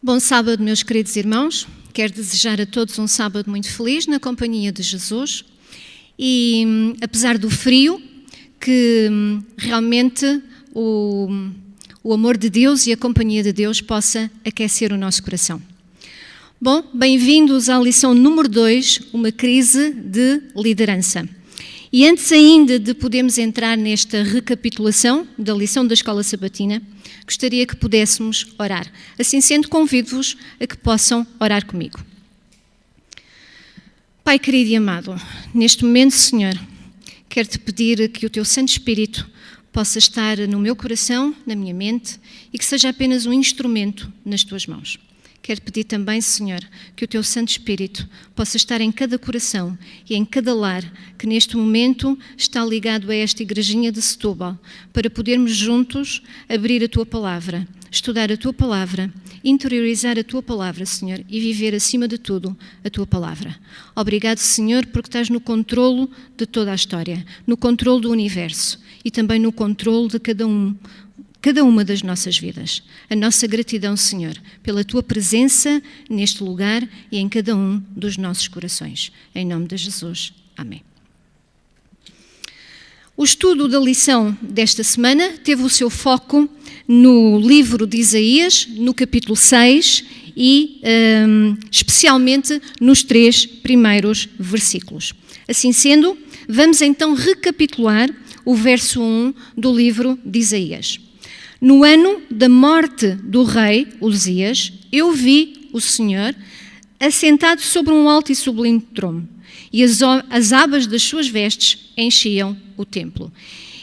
Bom sábado, meus queridos irmãos. Quero desejar a todos um sábado muito feliz na companhia de Jesus. E apesar do frio, que realmente o amor de Deus e a companhia de Deus possa aquecer o nosso coração. Bom, bem-vindos à lição número 2, uma crise de liderança. E antes ainda de podermos entrar nesta recapitulação da lição da Escola Sabatina, gostaria que pudéssemos orar. Assim sendo, convido-vos a que possam orar comigo. Pai querido e amado, neste momento, Senhor, quero-te pedir que o Teu Santo Espírito possa estar no meu coração, na minha mente, e que seja apenas um instrumento nas Tuas mãos. Quero pedir também, Senhor, que o Teu Santo Espírito possa estar em cada coração e em cada lar que neste momento está ligado a esta igrejinha de Setúbal, para podermos juntos abrir a Tua Palavra, estudar a Tua Palavra, interiorizar a Tua Palavra, Senhor, e viver acima de tudo a Tua Palavra. Obrigado, Senhor, porque estás no controlo de toda a história, no controlo do universo e também no controlo de cada uma das nossas vidas. A nossa gratidão, Senhor, pela Tua presença neste lugar e em cada um dos nossos corações. Em nome de Jesus. Amém. O estudo da lição desta semana teve o seu foco no livro de Isaías, no capítulo 6 e especialmente nos 3 primeiros versículos. Assim sendo, vamos então recapitular o verso 1 do livro de Isaías. No ano da morte do rei Uzias, eu vi o Senhor assentado sobre um alto e sublime trono, e as abas das suas vestes enchiam o templo.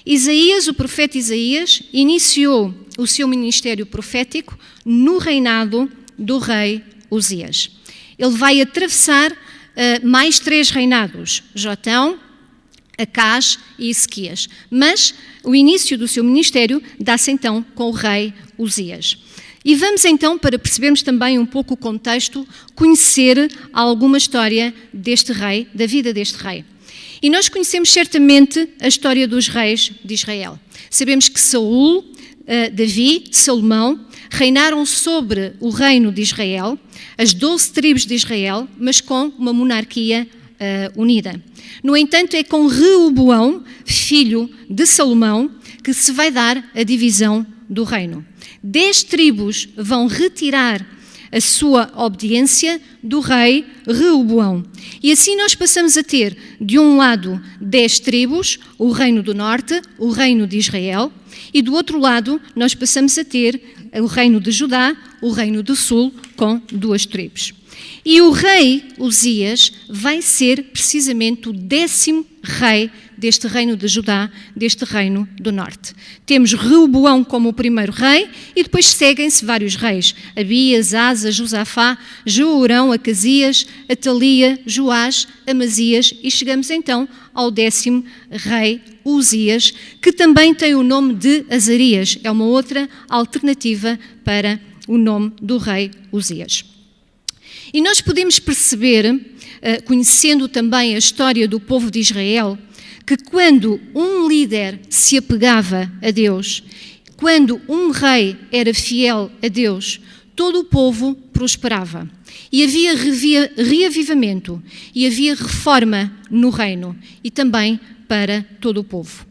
Isaías, o profeta Isaías, iniciou o seu ministério profético no reinado do rei Uzias. Ele vai atravessar mais 3 reinados, Jotão, Acás e Ezequias. Mas o início do seu ministério dá-se então com o rei Uzias. E vamos então, para percebermos também um pouco o contexto, conhecer alguma história deste rei, da vida deste rei. E nós conhecemos certamente a história dos reis de Israel. Sabemos que Saul, Davi, Salomão reinaram sobre o reino de Israel, as 12 tribos de Israel, mas com uma monarquia unida. No entanto, é com Reoboão, filho de Salomão, que se vai dar a divisão do reino. 10 tribos vão retirar a sua obediência do rei Reoboão. E assim nós passamos a ter, de um lado, 10 tribos, o reino do norte, o reino de Israel, e do outro lado nós passamos a ter o reino de Judá, o reino do sul, com 2 tribos. E o rei Uzias vai ser precisamente o 10º rei deste reino de Judá, deste reino do norte. Temos Reoboão como o primeiro rei e depois seguem-se vários reis. Abias, Asa, Josafá, Jeorão, Acasias, Atalia, Joás, Amazias e chegamos então ao 10º rei Uzias, que também tem o nome de Azarias. É uma outra alternativa para o nome do rei Uzias. E nós podemos perceber, conhecendo também a história do povo de Israel, que quando um líder se apegava a Deus, quando um rei era fiel a Deus, todo o povo prosperava. E havia reavivamento, e havia reforma no reino, e também para todo o povo.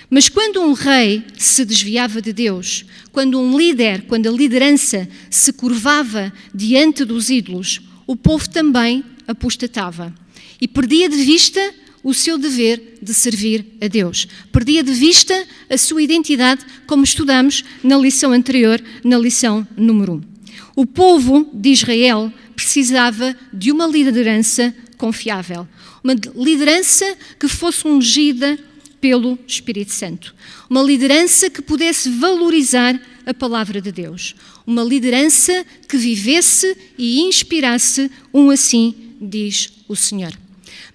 Mas quando um rei se desviava de Deus, quando um líder, quando a liderança se curvava diante dos ídolos, o povo também apostatava e perdia de vista o seu dever de servir a Deus. Perdia de vista a sua identidade, como estudamos na lição anterior, na lição número 1. O povo de Israel precisava de uma liderança confiável, uma liderança que fosse ungida pelo Espírito Santo, uma liderança que pudesse valorizar a palavra de Deus, uma liderança que vivesse e inspirasse assim diz o Senhor.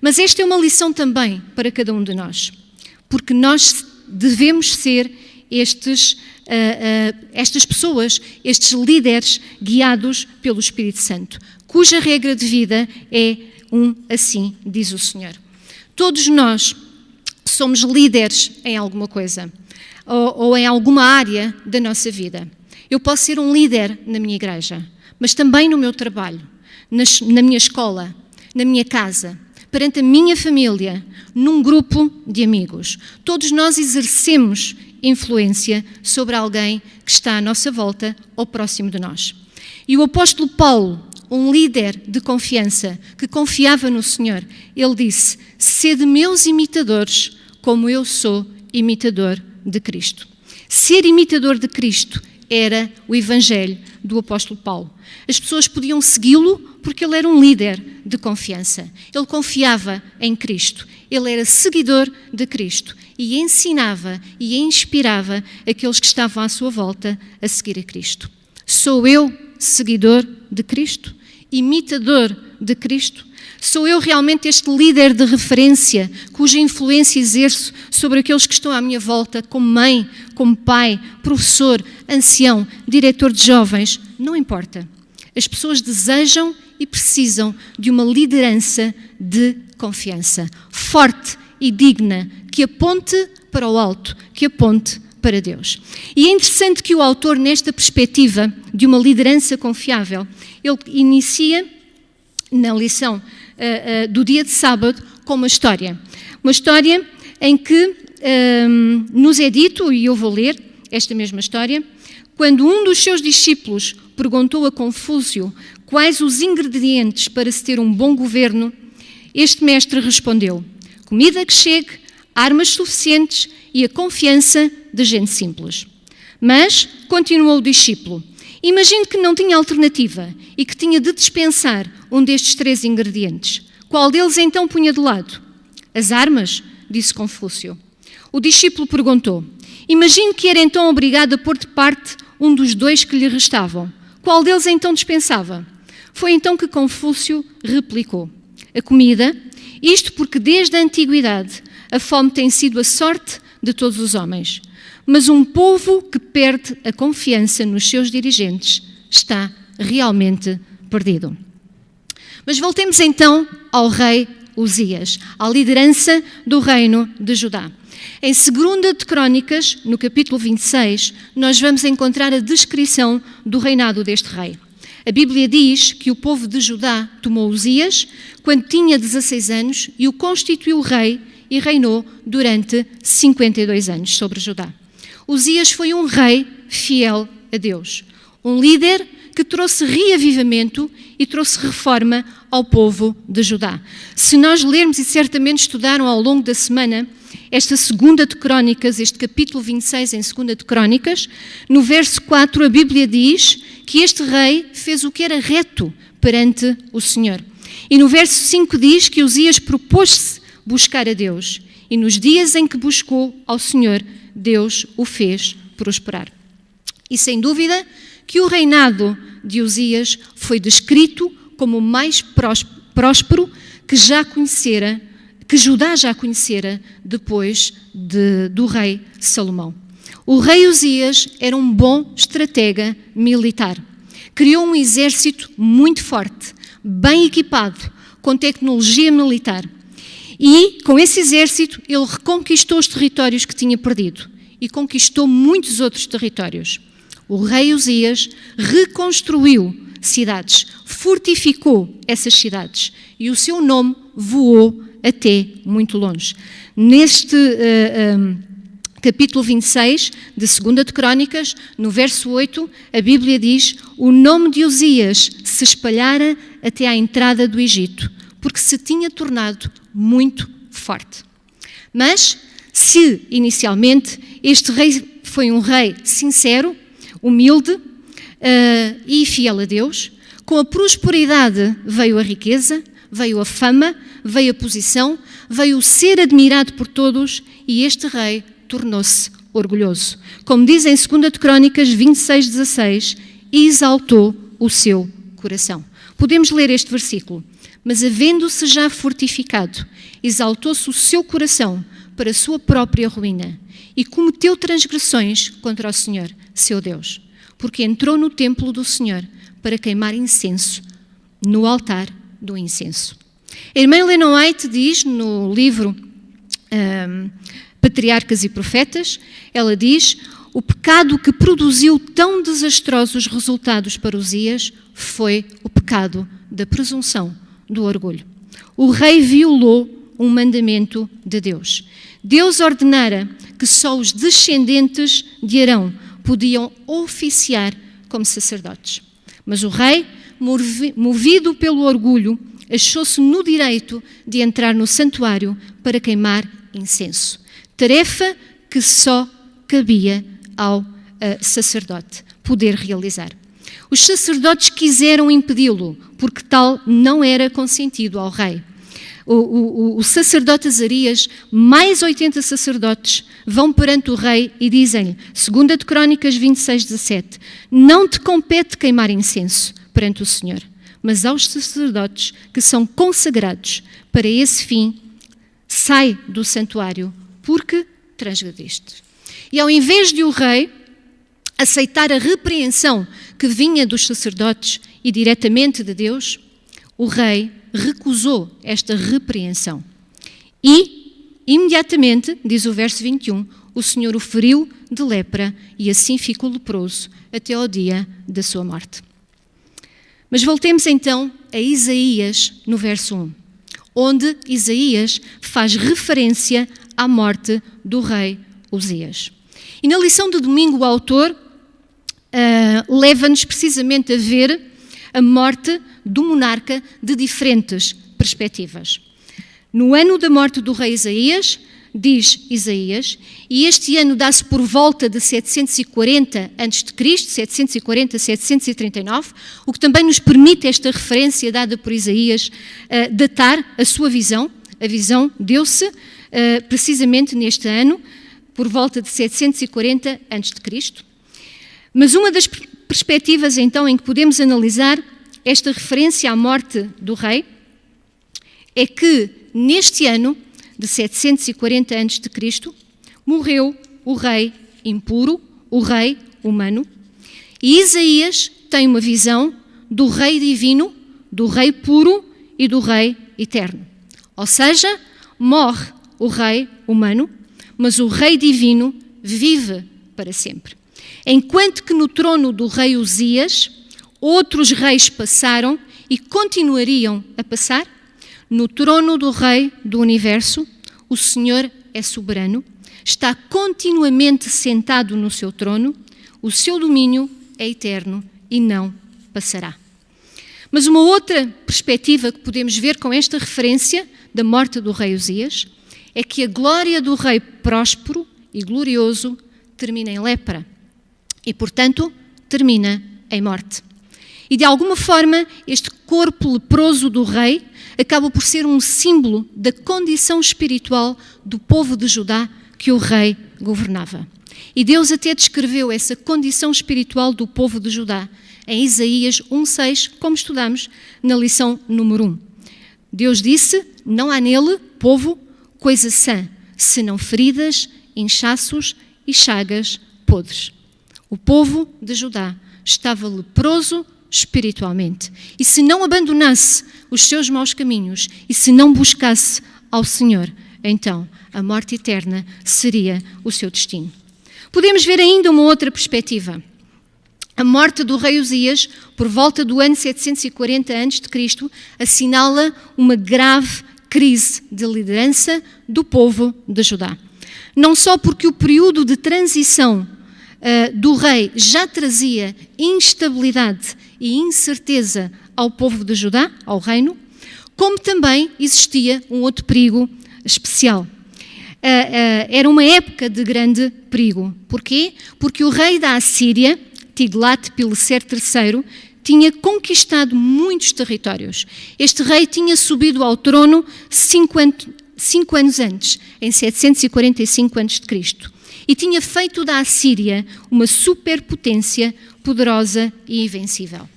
Mas esta é uma lição também para cada um de nós, porque nós devemos ser estas pessoas, estes líderes guiados pelo Espírito Santo, cuja regra de vida é assim diz o Senhor. Todos nós somos líderes em alguma coisa, ou em alguma área da nossa vida. Eu posso ser um líder na minha igreja, mas também no meu trabalho, na minha escola, na minha casa, perante a minha família, num grupo de amigos. Todos nós exercemos influência sobre alguém que está à nossa volta ou próximo de nós. E o apóstolo Paulo, um líder de confiança, que confiava no Senhor, ele disse: sede meus imitadores, como eu sou imitador de Cristo. Ser imitador de Cristo era o evangelho do apóstolo Paulo. As pessoas podiam segui-lo porque ele era um líder de confiança. Ele confiava em Cristo. Ele era seguidor de Cristo e ensinava e inspirava aqueles que estavam à sua volta a seguir a Cristo. Sou eu seguidor de Cristo? Imitador de Cristo? Sou eu realmente este líder de referência, cuja influência exerço sobre aqueles que estão à minha volta, como mãe, como pai, professor, ancião, diretor de jovens? Não importa. As pessoas desejam e precisam de uma liderança de confiança, forte e digna, que aponte para o alto, que aponte para Deus. E é interessante que o autor, nesta perspectiva de uma liderança confiável, ele inicia na lição do dia de sábado com uma história. Uma história em que nos é dito, e eu vou ler esta mesma história, quando um dos seus discípulos perguntou a Confúcio quais os ingredientes para se ter um bom governo, este mestre respondeu: comida que chegue, armas suficientes e a confiança de gente simples. Mas, continuou o discípulo, imagine que não tinha alternativa e que tinha de dispensar um destes 3 ingredientes. Qual deles então punha de lado? As armas, disse Confúcio. O discípulo perguntou: imagine que era então obrigado a pôr de parte um dos 2 que lhe restavam. Qual deles então dispensava? Foi então que Confúcio replicou: a comida, isto porque desde a antiguidade a fome tem sido a sorte de todos os homens. Mas um povo que perde a confiança nos seus dirigentes está realmente perdido. Mas voltemos então ao rei Uzias, à liderança do reino de Judá. Em 2 de Crónicas, no capítulo 26, nós vamos encontrar a descrição do reinado deste rei. A Bíblia diz que o povo de Judá tomou Uzias quando tinha 16 anos e o constituiu rei e reinou durante 52 anos sobre Judá. Uzias foi um rei fiel a Deus, um líder que trouxe reavivamento e trouxe reforma ao povo de Judá. Se nós lermos, e certamente estudaram ao longo da semana, esta 2 de Crónicas, este capítulo 26 em 2 de Crónicas, no verso 4 a Bíblia diz que este rei fez o que era reto perante o Senhor. E no verso 5 diz que Uzias propôs-se buscar a Deus, e nos dias em que buscou ao Senhor, Deus o fez prosperar. E sem dúvida que o reinado de Uzias foi descrito como o mais próspero que Judá já conhecera depois do rei Salomão. O rei Uzias era um bom estratega militar. Criou um exército muito forte, bem equipado, com tecnologia militar. E, com esse exército, ele reconquistou os territórios que tinha perdido e conquistou muitos outros territórios. O rei Uzias reconstruiu cidades, fortificou essas cidades e o seu nome voou até muito longe. Neste capítulo 26 de 2 de Crónicas, no verso 8, a Bíblia diz: o nome de Uzias se espalhara até à entrada do Egito, porque se tinha tornado muito forte. Mas, se inicialmente este rei foi um rei sincero, humilde e fiel a Deus, com a prosperidade veio a riqueza, veio a fama, veio a posição, veio o ser admirado por todos e este rei tornou-se orgulhoso. Como diz em 2 de Crónicas 26:16, exaltou o seu coração. Podemos ler este versículo. Mas havendo-se já fortificado, exaltou-se o seu coração para a sua própria ruína e cometeu transgressões contra o Senhor, seu Deus, porque entrou no templo do Senhor para queimar incenso no altar do incenso. A irmã Ellen White diz no livro Patriarcas e Profetas, ela diz: o pecado que produziu tão desastrosos resultados para Uzias foi o pecado da presunção, do orgulho. O rei violou um mandamento de Deus. Deus ordenara que só os descendentes de Arão podiam oficiar como sacerdotes. Mas o rei, movido pelo orgulho, achou-se no direito de entrar no santuário para queimar incenso. Tarefa que só cabia ao sacerdote poder realizar. Os sacerdotes quiseram impedi-lo, porque tal não era consentido ao rei. O sacerdote Azarias, mais 80 sacerdotes, vão perante o rei e dizem-lhe, 2 de Crónicas 26:17, não te compete queimar incenso perante o Senhor, mas aos sacerdotes que são consagrados para esse fim, sai do santuário, porque transgrediste. E ao invés de o rei aceitar a repreensão que vinha dos sacerdotes e diretamente de Deus, o rei recusou esta repreensão. E, imediatamente, diz o verso 21, o Senhor o feriu de lepra e assim ficou leproso até ao dia da sua morte. Mas voltemos então a Isaías no verso 1, onde Isaías faz referência à morte do rei Uzias. E na lição de domingo o autor leva-nos precisamente a ver a morte do monarca de diferentes perspectivas. No ano da morte do rei Isaías, diz Isaías, e este ano dá-se por volta de 740 a.C., 740 a 739, o que também nos permite esta referência dada por Isaías datar a sua visão. A visão deu-se precisamente neste ano, por volta de 740 a.C. Mas uma das perspectivas então em que podemos analisar esta referência à morte do rei é que neste ano de 740 a.C. morreu o rei impuro, o rei humano, e Isaías tem uma visão do rei divino, do rei puro e do rei eterno. Ou seja, morre o rei humano, mas o rei divino vive para sempre. Enquanto que no trono do rei Uzias, outros reis passaram e continuariam a passar, no trono do rei do universo, o Senhor é soberano, está continuamente sentado no seu trono, o seu domínio é eterno e não passará. Mas uma outra perspectiva que podemos ver com esta referência da morte do rei Uzias é que a glória do rei próspero e glorioso termina em lepra e, portanto, termina em morte. E, de alguma forma, este corpo leproso do rei acaba por ser um símbolo da condição espiritual do povo de Judá que o rei governava. E Deus até descreveu essa condição espiritual do povo de Judá em Isaías 1:6, como estudamos na lição número 1. Deus disse, não há nele, povo, coisa sã, senão feridas, inchaços e chagas podres. O povo de Judá estava leproso espiritualmente. E se não abandonasse os seus maus caminhos e se não buscasse ao Senhor, então a morte eterna seria o seu destino. Podemos ver ainda uma outra perspectiva. A morte do rei Uzias, por volta do ano 740 a.C., assinala uma grave crise de liderança do povo de Judá. Não só porque o período de transição do rei já trazia instabilidade e incerteza ao povo de Judá, ao reino, como também existia um outro perigo especial. Era uma época de grande perigo. Porquê? Porque o rei da Assíria, Tiglat-Pileser III, tinha conquistado muitos territórios. Este rei tinha subido ao trono 5 anos antes, em 745 a.C., e tinha feito da Assíria uma superpotência poderosa e invencível.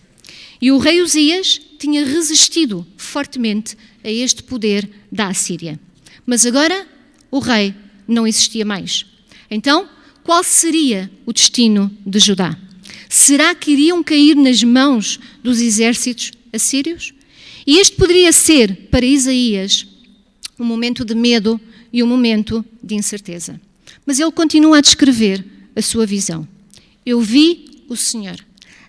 E o rei Uzias tinha resistido fortemente a este poder da Assíria. Mas agora o rei não existia mais. Então, qual seria o destino de Judá? Será que iriam cair nas mãos dos exércitos assírios? E este poderia ser, para Isaías, um momento de medo e um momento de incerteza. Mas ele continua a descrever a sua visão. Eu vi o Senhor,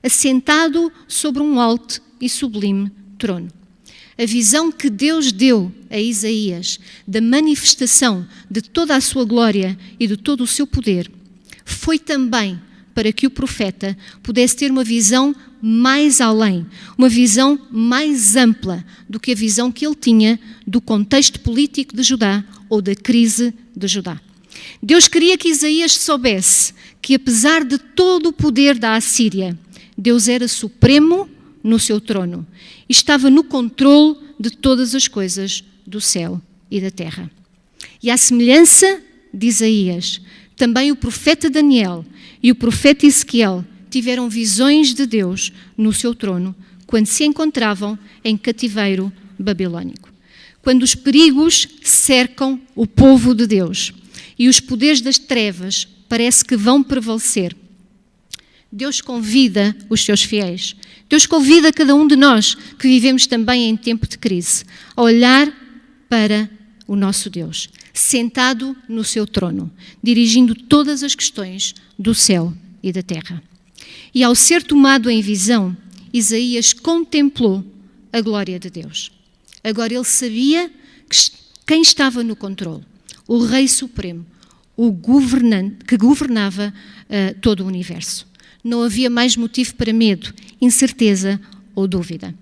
assentado sobre um alto e sublime trono. A visão que Deus deu a Isaías da manifestação de toda a sua glória e de todo o seu poder foi também para que o profeta pudesse ter uma visão mais além, uma visão mais ampla do que a visão que ele tinha do contexto político de Judá ou da crise de Judá. Deus queria que Isaías soubesse que, apesar de todo o poder da Assíria, Deus era supremo no seu trono e estava no controle de todas as coisas do céu e da terra. E à semelhança de Isaías, também o profeta Daniel e o profeta Ezequiel tiveram visões de Deus no seu trono quando se encontravam em cativeiro babilônico. Quando os perigos cercam o povo de Deus e os poderes das trevas parece que vão prevalecer, Deus convida os seus fiéis, Deus convida cada um de nós que vivemos também em tempo de crise a olhar para o nosso Deus, sentado no seu trono, dirigindo todas as questões do céu e da terra. E ao ser tomado em visão, Isaías contemplou a glória de Deus. Agora ele sabia quem estava no controle, o Rei Supremo, o governante que governava todo o universo. Não havia mais motivo para medo, incerteza ou dúvida.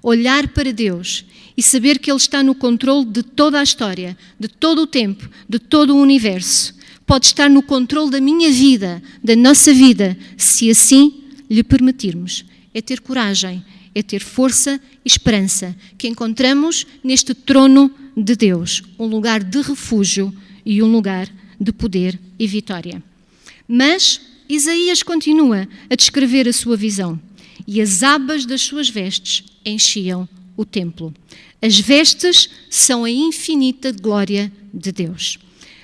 Olhar para Deus e saber que Ele está no controle de toda a história, de todo o tempo, de todo o universo, pode estar no controle da minha vida, da nossa vida, se assim lhe permitirmos. É ter coragem, é ter força e esperança que encontramos neste trono de Deus, um lugar de refúgio e um lugar de poder e vitória. Mas Isaías continua a descrever a sua visão e as abas das suas vestes enchiam o templo. As vestes são a infinita glória de Deus,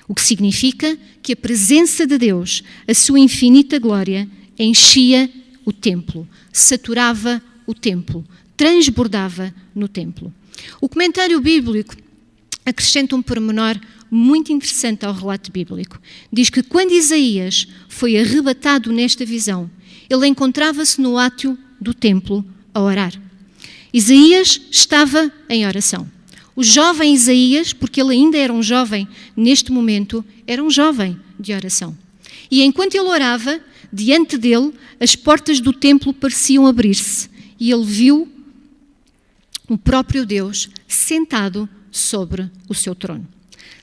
o que significa que a presença de Deus, a sua infinita glória, enchia o templo, saturava o templo, transbordava no templo. O comentário bíblico acrescenta um pormenor muito interessante ao relato bíblico. Diz que quando Isaías foi arrebatado nesta visão, ele encontrava-se no átrio do templo a orar. Isaías estava em oração. O jovem Isaías, porque ele ainda era um jovem neste momento, era um jovem de oração. E enquanto ele orava, diante dele, as portas do templo pareciam abrir-se e ele viu o próprio Deus sentado sobre o seu trono.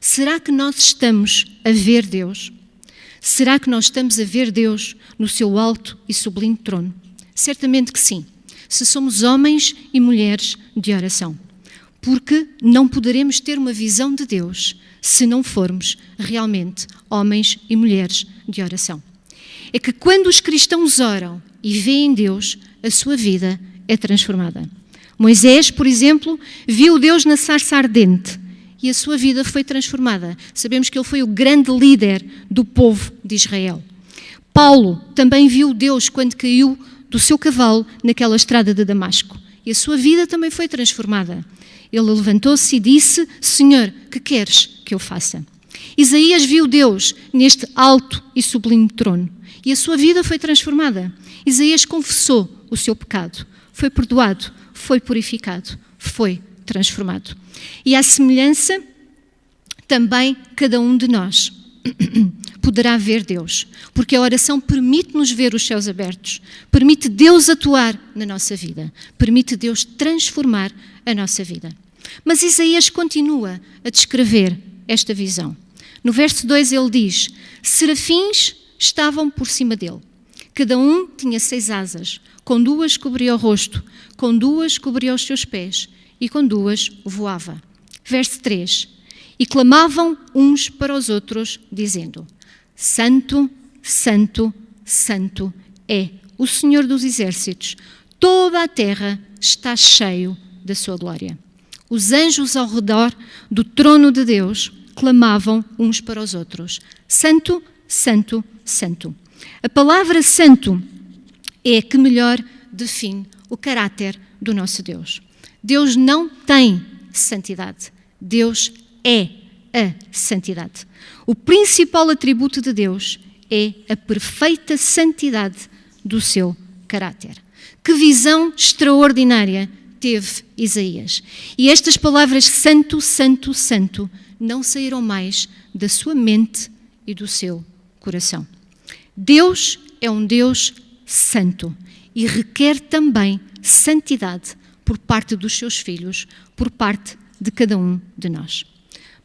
Será que nós estamos a ver Deus? Será que nós estamos a ver Deus no seu alto e sublime trono? Certamente que sim, se somos homens e mulheres de oração. Porque não poderemos ter uma visão de Deus se não formos realmente homens e mulheres de oração. É que quando os cristãos oram e veem Deus, a sua vida é transformada. Moisés, por exemplo, viu Deus na sarça ardente e a sua vida foi transformada. Sabemos que ele foi o grande líder do povo de Israel. Paulo também viu Deus quando caiu do seu cavalo naquela estrada de Damasco e a sua vida também foi transformada. Ele levantou-se e disse: Senhor, que queres que eu faça? Isaías viu Deus neste alto e sublime trono e a sua vida foi transformada. Isaías confessou o seu pecado, foi perdoado, foi purificado, foi transformado. E à semelhança, também cada um de nós poderá ver Deus, porque a oração permite-nos ver os céus abertos, permite Deus atuar na nossa vida, permite Deus transformar a nossa vida. Mas Isaías continua a descrever esta visão. No verso 2 ele diz: serafins estavam por cima dele. Cada um tinha 6 asas, com 2 cobria o rosto, com 2 cobria os seus pés e com 2 voava. Verso 3. E clamavam uns para os outros, dizendo: Santo, Santo, Santo é o Senhor dos exércitos. Toda a terra está cheio da sua glória. Os anjos ao redor do trono de Deus clamavam uns para os outros: Santo, Santo, Santo. A palavra santo é a que melhor define o caráter do nosso Deus. Deus não tem santidade. Deus é a santidade. O principal atributo de Deus é a perfeita santidade do seu caráter. Que visão extraordinária teve Isaías. E estas palavras santo, santo, santo não saíram mais da sua mente e do seu coração. Deus é um Deus santo e requer também santidade por parte dos seus filhos, por parte de cada um de nós.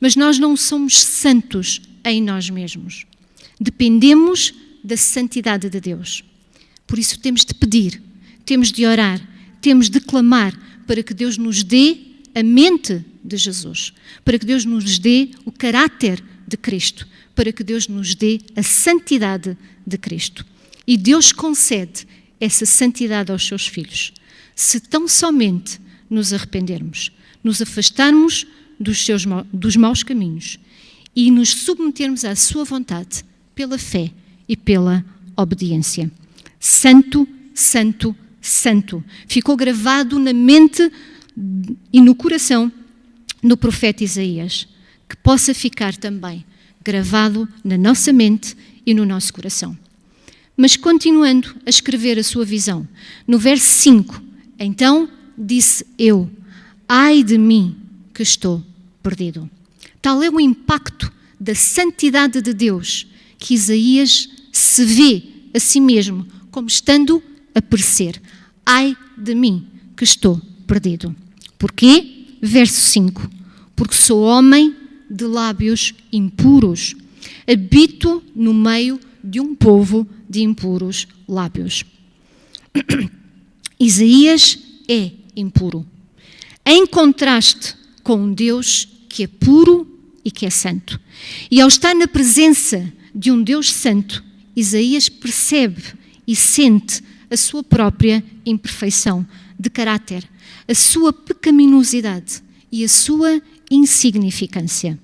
Mas nós não somos santos em nós mesmos. Dependemos da santidade de Deus. Por isso temos de pedir, temos de orar, temos de clamar para que Deus nos dê a mente de Jesus, para que Deus nos dê o caráter de Cristo, para que Deus nos dê a santidade de Cristo. E Deus concede essa santidade aos seus filhos, se tão somente nos arrependermos, nos afastarmos dos maus caminhos e nos submetermos à sua vontade pela fé e pela obediência. Santo, santo, santo. Ficou gravado na mente e no coração do profeta Isaías, que possa ficar também gravado na nossa mente e no nosso coração. Mas continuando a escrever a sua visão, no verso 5, então disse eu, ai de mim que estou perdido. Tal é o impacto da santidade de Deus que Isaías se vê a si mesmo como estando a perecer. Ai de mim que estou perdido. Porquê? Verso 5. Porque sou homem de lábios impuros. Habito no meio de um povo de impuros lábios. Isaías é impuro. Em contraste com um Deus que é puro e que é santo. E ao estar na presença de um Deus santo, Isaías percebe e sente a sua própria imperfeição de caráter, a sua pecaminosidade e a sua insignificância.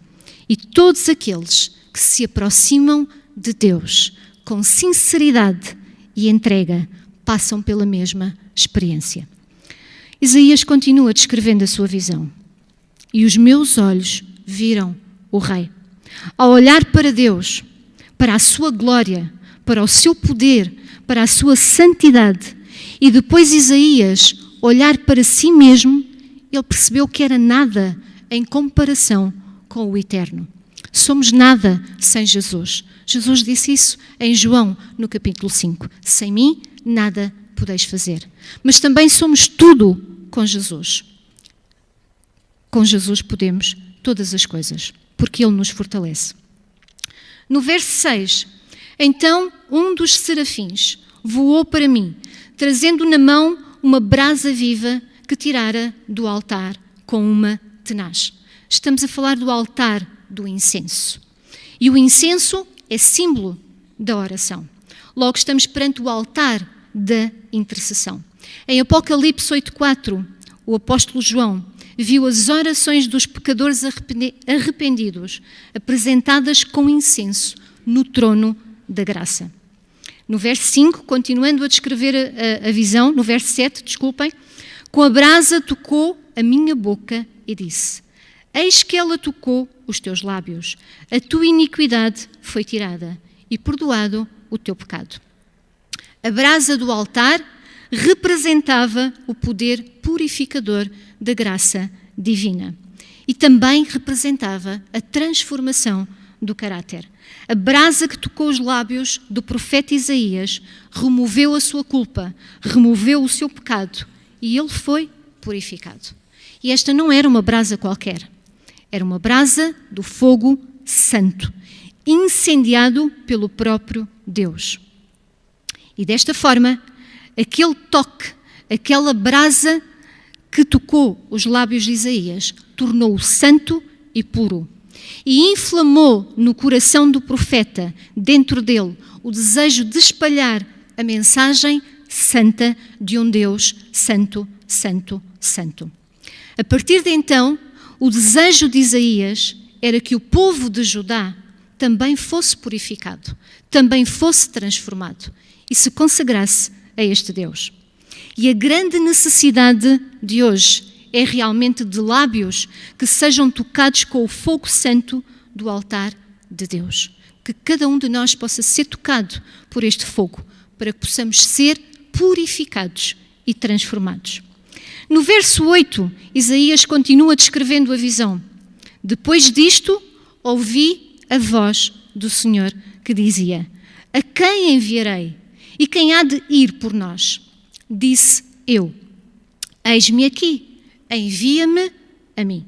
E todos aqueles que se aproximam de Deus com sinceridade e entrega passam pela mesma experiência. Isaías continua descrevendo a sua visão. E os meus olhos viram o Rei. Ao olhar para Deus, para a sua glória, para o seu poder, para a sua santidade, e depois Isaías olhar para si mesmo, ele percebeu que era nada em comparação com o Eterno. Somos nada sem Jesus. Jesus disse isso em João, no capítulo 5. Sem mim, nada podeis fazer. Mas também somos tudo com Jesus. Com Jesus podemos todas as coisas, porque Ele nos fortalece. No verso 6, então um dos serafins voou para mim, trazendo na mão uma brasa viva que tirara do altar com uma tenaz. Estamos a falar do altar do incenso. E o incenso é símbolo da oração. Logo estamos perante o altar da intercessão. Em Apocalipse 8:4, o apóstolo João viu as orações dos pecadores arrependidos apresentadas com incenso no trono da graça. No verso 5, continuando a descrever a visão, no verso 7, desculpem, com a brasa tocou a minha boca e disse: eis que ela tocou os teus lábios, a tua iniquidade foi tirada e perdoado o teu pecado. A brasa do altar representava o poder purificador da graça divina e também representava a transformação do caráter. A brasa que tocou os lábios do profeta Isaías removeu a sua culpa, removeu o seu pecado e ele foi purificado. E esta não era uma brasa qualquer, era uma brasa do fogo santo, incendiado pelo próprio Deus. E desta forma, aquele toque, aquela brasa que tocou os lábios de Isaías, tornou-o santo e puro. E inflamou no coração do profeta, dentro dele, o desejo de espalhar a mensagem santa de um Deus santo, santo, santo. A partir de então, o desejo de Isaías era que o povo de Judá também fosse purificado, também fosse transformado e se consagrasse a este Deus. E a grande necessidade de hoje é realmente de lábios que sejam tocados com o fogo santo do altar de Deus. que cada um de nós possa ser tocado por este fogo, para que possamos ser purificados e transformados. No verso 8, Isaías continua descrevendo a visão. Depois disto, ouvi a voz do Senhor que dizia: a quem enviarei? E quem há de ir por nós? Disse eu: eis-me aqui, envia-me a mim.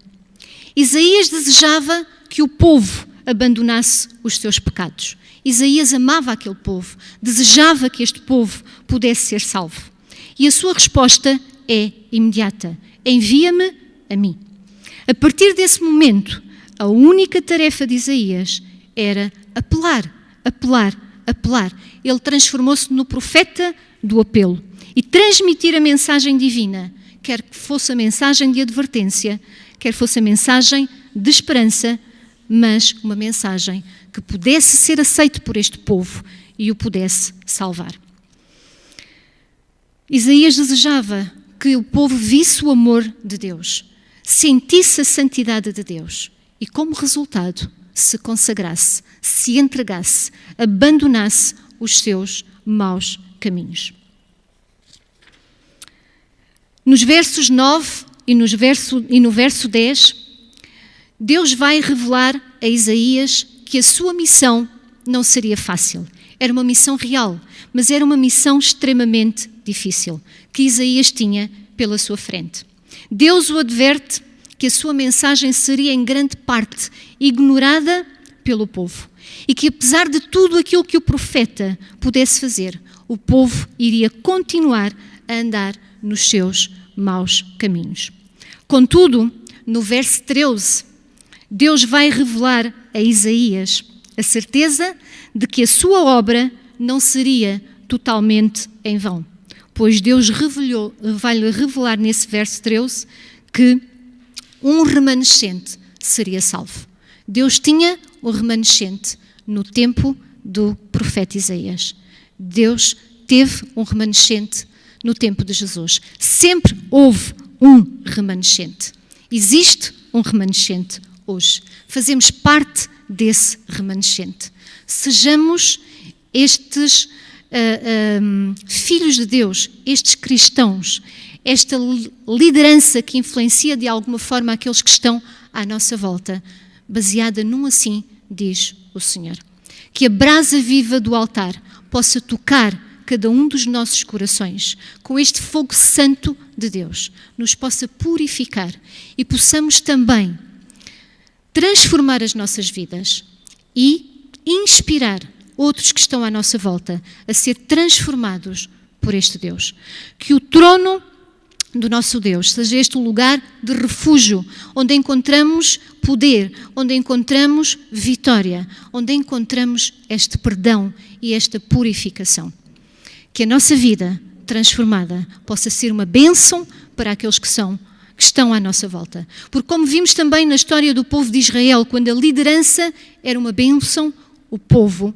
Isaías desejava que o povo abandonasse os seus pecados. Isaías amava aquele povo, desejava que este povo pudesse ser salvo. E a sua resposta é imediata: envia-me a mim. A partir desse momento, a única tarefa de Isaías era apelar, apelar, apelar. Ele transformou-se no profeta do apelo e transmitir a mensagem divina, quer que fosse a mensagem de advertência, quer fosse a mensagem de esperança, mas uma mensagem que pudesse ser aceita por este povo e o pudesse salvar. Isaías desejava que o povo visse o amor de Deus, sentisse a santidade de Deus e, como resultado, se consagrasse, se entregasse, abandonasse os seus maus caminhos. Nos versos 9 e no verso 10, Deus vai revelar a Isaías que a sua missão não seria fácil. Era uma missão real, mas era uma missão extremamente difícil, que Isaías tinha pela sua frente. Deus o adverte que a sua mensagem seria em grande parte ignorada pelo povo e que, apesar de tudo aquilo que o profeta pudesse fazer, o povo iria continuar a andar nos seus maus caminhos. Contudo, no verso 13, Deus vai revelar a Isaías a certeza de que a sua obra não seria totalmente em vão, pois Deus vai-lhe revelar nesse verso 13 que um remanescente seria salvo. Deus tinha o remanescente no tempo do profeta Isaías. Deus teve um remanescente no tempo de Jesus. Sempre houve um remanescente. Existe um remanescente hoje. Fazemos parte desse remanescente. Sejamos estes filhos de Deus, estes cristãos, esta liderança que influencia de alguma forma aqueles que estão à nossa volta, baseada num assim diz o Senhor. Que a brasa viva do altar possa tocar cada um dos nossos corações, com este fogo santo de Deus, nos possa purificar e possamos também transformar as nossas vidas e inspirar outros que estão à nossa volta a ser transformados por este Deus. Que o trono do nosso Deus seja este lugar de refúgio, onde encontramos poder, onde encontramos vitória, onde encontramos este perdão e esta purificação. Que a nossa vida transformada possa ser uma bênção para aqueles que estão à nossa volta. Porque como vimos também na história do povo de Israel, quando a liderança era uma bênção, o povo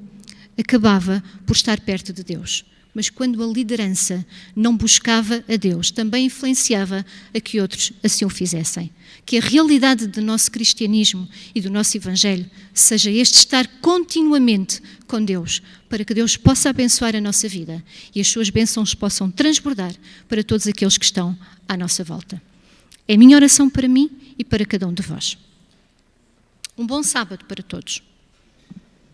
acabava por estar perto de Deus. Mas quando a liderança não buscava a Deus, também influenciava a que outros assim o fizessem. Que a realidade do nosso cristianismo e do nosso evangelho seja este estar continuamente com Deus, para que Deus possa abençoar a nossa vida e as suas bênçãos possam transbordar para todos aqueles que estão à nossa volta. É a minha oração para mim e para cada um de vós. Um bom sábado para todos.